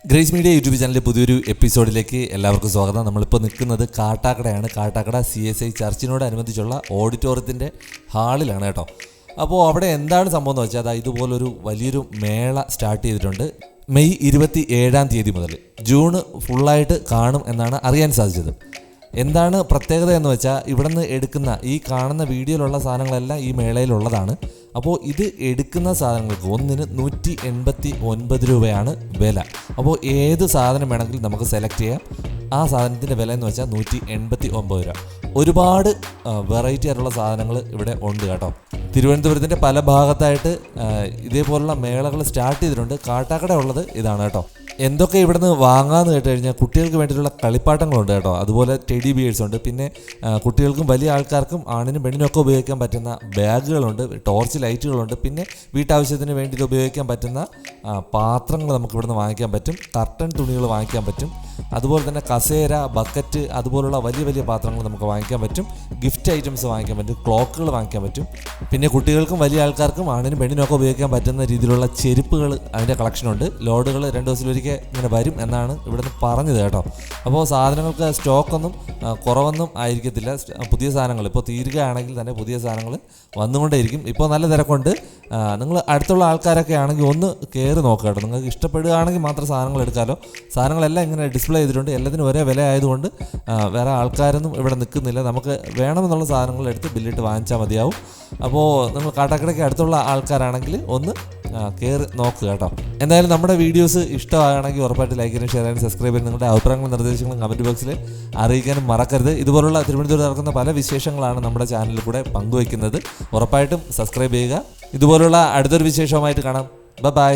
Grace media YouTube ചാനലിലെ പുതിയൊരു എപ്പിസോഡിലേക്ക് എല്ലാവർക്കും സ്വാഗതം. നമ്മളിപ്പോൾ നിൽക്കുന്നത് കാട്ടാക്കടയാണ്. കാട്ടാക്കട CSI ചർച്ചിനോടനുബന്ധിച്ചുള്ള ഓഡിറ്റോറിയത്തിൻ്റെ ഹാളിലാണ് കേട്ടോ. അപ്പോൾ അവിടെ എന്താണ് സംഭവം എന്ന് വെച്ചാൽ ഇതുപോലൊരു വലിയൊരു മേള സ്റ്റാർട്ട് ചെയ്തിട്ടുണ്ട്. മെയ് 27 മുതൽ ജൂൺ ഫുള്ളായിട്ട് കാണും എന്നാണ് അറിയാൻ സാധിച്ചത്. എന്താണ് പ്രത്യേകത എന്ന് വെച്ചാൽ ഇവിടുന്ന് എടുക്കുന്ന ഈ കാണുന്ന വീഡിയോയിലുള്ള സാധനങ്ങളെല്ലാം ഈ മേളയിലുള്ളതാണ്. അപ്പോൾ ഇത് എടുക്കുന്ന സാധനങ്ങൾക്ക് ഒന്നിന് 189 രൂപയാണ് വില. അപ്പോൾ ഏത് സാധനം വേണമെങ്കിലും നമുക്ക് സെലക്ട് ചെയ്യാം. ആ സാധനത്തിൻ്റെ വില എന്ന് വെച്ചാൽ 189 രൂപ. ഒരുപാട് വെറൈറ്റി ആയിട്ടുള്ള സാധനങ്ങൾ ഇവിടെ ഉണ്ട് കേട്ടോ. തിരുവനന്തപുരത്തിൻ്റെ പല ഭാഗത്തായിട്ട് ഇതേപോലുള്ള മേളകൾ സ്റ്റാർട്ട് ചെയ്തിട്ടുണ്ട്. കാട്ടാക്കട ഉള്ളത് ഇതാണ് കേട്ടോ. എന്തൊക്കെ ഇവിടുന്ന് വാങ്ങാമെന്ന് കേട്ട് കഴിഞ്ഞാൽ കുട്ടികൾക്ക് വേണ്ടിയിട്ടുള്ള കളിപ്പാട്ടങ്ങളുണ്ട് കേട്ടോ. അതുപോലെ ടെഡി ബിയേഴ്സ് ഉണ്ട്. പിന്നെ കുട്ടികൾക്കും വലിയ ആൾക്കാർക്കും ആണിനും പെണ്ണിനും ഒക്കെ ഉപയോഗിക്കാൻ പറ്റുന്ന ബാഗുകളുണ്ട്, ടോർച്ച് ലൈറ്റുകളുണ്ട്. പിന്നെ വീട്ടാവശ്യത്തിന് വേണ്ടിയിട്ട് ഉപയോഗിക്കാൻ പറ്റുന്ന പാത്രങ്ങൾ നമുക്ക് ഇവിടുന്ന് വാങ്ങിക്കാൻ പറ്റും. കർട്ടൻ തുണികൾ വാങ്ങിക്കാൻ പറ്റും. അതുപോലെ തന്നെ കസേര, ബക്കറ്റ്, അതുപോലുള്ള വലിയ വലിയ പാത്രങ്ങൾ നമുക്ക് വാങ്ങിക്കാൻ പറ്റും. ഗിഫ്റ്റ് ഐറ്റംസ് വാങ്ങിക്കാൻ പറ്റും. ക്ലോക്കുകൾ വാങ്ങിക്കാൻ പറ്റും. പിന്നെ കുട്ടികൾക്കും വലിയ ആൾക്കാർക്കും ആണിനും പെണ്ണിനും ഒക്കെ ഉപയോഗിക്കാൻ പറ്റുന്ന രീതിയിലുള്ള ചെരുപ്പുകൾ അതിൻ്റെ കളക്ഷനുണ്ട്. ലോഡുകൾ 2 ദിവസത്തിലൊരിക്കൽ ഇങ്ങനെ വരും എന്നാണ് ഇവിടുന്ന് പറഞ്ഞത് കേട്ടോ. അപ്പോൾ സാധനങ്ങൾക്ക് സ്റ്റോക്കൊന്നും കുറവൊന്നും ആയിരിക്കത്തില്ല. പുതിയ സാധനങ്ങൾ ഇപ്പോൾ തീരുകയാണെങ്കിൽ തന്നെ പുതിയ സാധനങ്ങൾ വന്നുകൊണ്ടേയിരിക്കും. ഇപ്പോൾ നല്ല തിരക്കുണ്ട്. നിങ്ങൾ അടുത്തുള്ള ആൾക്കാരൊക്കെ ആണെങ്കിൽ ഒന്ന് കയറി നോക്കുക കേട്ടോ. നിങ്ങൾക്ക് ഇഷ്ടപ്പെടുകയാണെങ്കിൽ മാത്രം സാധനങ്ങൾ എടുക്കാമല്ലോ. സാധനങ്ങളെല്ലാം ഇങ്ങനെ ഡിസ്പ്ലേ ചെയ്തിട്ടുണ്ട്. എല്ലാത്തിനും ഒരേ വില ആയതുകൊണ്ട് വേറെ ആൾക്കാരൊന്നും ഇവിടെ നിൽക്കുന്നില്ല. നമുക്ക് വേണമെന്നുള്ള സാധനങ്ങൾ എടുത്ത് ബില്ലിട്ട് വാങ്ങിച്ചാൽ മതിയാവും. അപ്പോൾ നിങ്ങൾ കാട്ടാക്കടയ്ക്ക് അടുത്തുള്ള ആൾക്കാരാണെങ്കിൽ ഒന്ന് കയറി നോക്കുക കേട്ടോ. എന്തായാലും നമ്മുടെ വീഡിയോസ് ഇഷ്ടമാണെങ്കിൽ ഉറപ്പായിട്ട് ലൈക്ക് ചെയ്യാനും ഷെയർ ചെയ്യാനും സബ്സ്ക്രൈബ് ചെയ്യാനും നിങ്ങളുടെ അഭിപ്രായങ്ങളും നിർദ്ദേശങ്ങളും കമൻറ്റ് ബോക്സിൽ അറിയിക്കാനും മറക്കരുത്. ഇതുപോലുള്ള തിരുവനന്തപുരത്ത് നടക്കുന്ന പല വിശേഷങ്ങളാണ് നമ്മുടെ ചാനലിൽ കൂടെ പങ്കുവയ്ക്കുന്നത്. ഉറപ്പായിട്ടും സബ്സ്ക്രൈബ് ചെയ്യുക. ഇതുപോലുള്ള അടുത്തൊരു വിശേഷവുമായിട്ട് കാണാം. ബൈ.